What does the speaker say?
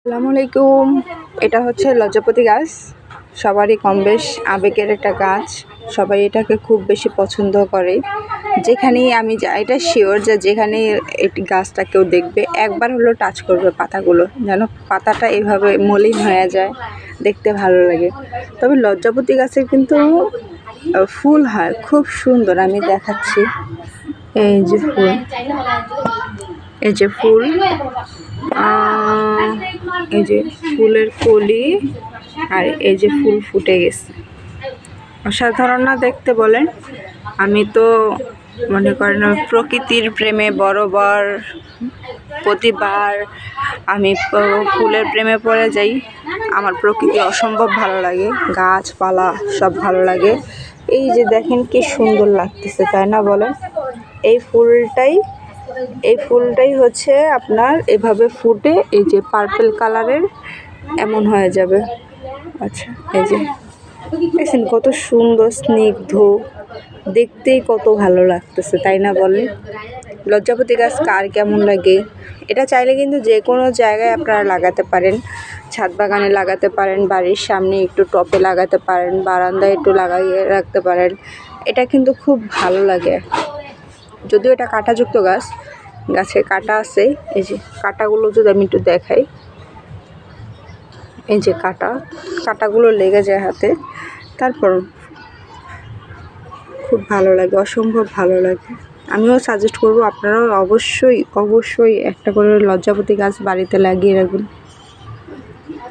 আসসালামু আলাইকুম। এটা হচ্ছে লজ্জাপতি গাছ। সবারই কম বেশ আবেগের একটা গাছ। সবাই এটাকে খুব বেশি পছন্দ করে। যেখানেই আমি যাই, এটা শিওর যে যেখানে এই গাছটা কেউ দেখবে একবার হলো টাচ করবে পাতাগুলো, যেন পাতাটা এভাবে মলিন হয়ে যায়, দেখতে ভালো লাগে। তবে লজ্জাপতি গাছের কিন্তু ফুল হয় খুব সুন্দর। আমি দেখাচ্ছি, এই যে ফুল, এই যে ফুল, এই যে ফুলের কলি, আর এই যে ফুল ফুটে গেছে। অসাধারণ না দেখতে বলেন? আমি তো মনে করেন প্রকৃতির প্রেমে বরাবর প্রতিবার আমি ফুলের প্রেমে পড়ে যাই। আমার প্রকৃতি অসম্ভব ভালো লাগে, গাছপালা সব ভালো লাগে। এই যে দেখেন কি সুন্দর লাগতেছে, তাই না বলেন? এই ফুলটাই হচ্ছে আপনার এভাবে ফুটে এই যে পার্পল কালারের এমন হয়ে যাবে। আচ্ছা, এই যে দেখছেন কত সুন্দর স্নিগ্ধ, দেখতেই কত ভালো লাগতেছে, তাই না বলেন? লজ্জাপতি গাছ কার কেমন লাগে? এটা চাইলে কিন্তু যে কোনো জায়গায় আপনারা লাগাতে পারেন। ছাদ বাগানে লাগাতে পারেন, বাড়ির সামনে একটু টবে লাগাতে পারেন, বারান্দায় একটু লাগিয়ে রাখতে পারেন। এটা কিন্তু খুব ভালো লাগে। যদিও এটা কাঁটাযুক্ত গাছ, গাছে কাঁটা আছে। এই যে কাঁটাগুলো যদি আমি একটু দেখাই, এই যে কাঁটাগুলো লেগে যায় হাতে, তারপর খুব ভালো লাগে, অসম্ভব ভালো লাগে। আমিও সাজেস্ট করবো আপনারাও অবশ্যই একটা করে লজ্জাপতি গাছ বাড়িতে লাগিয়ে রাখবেন।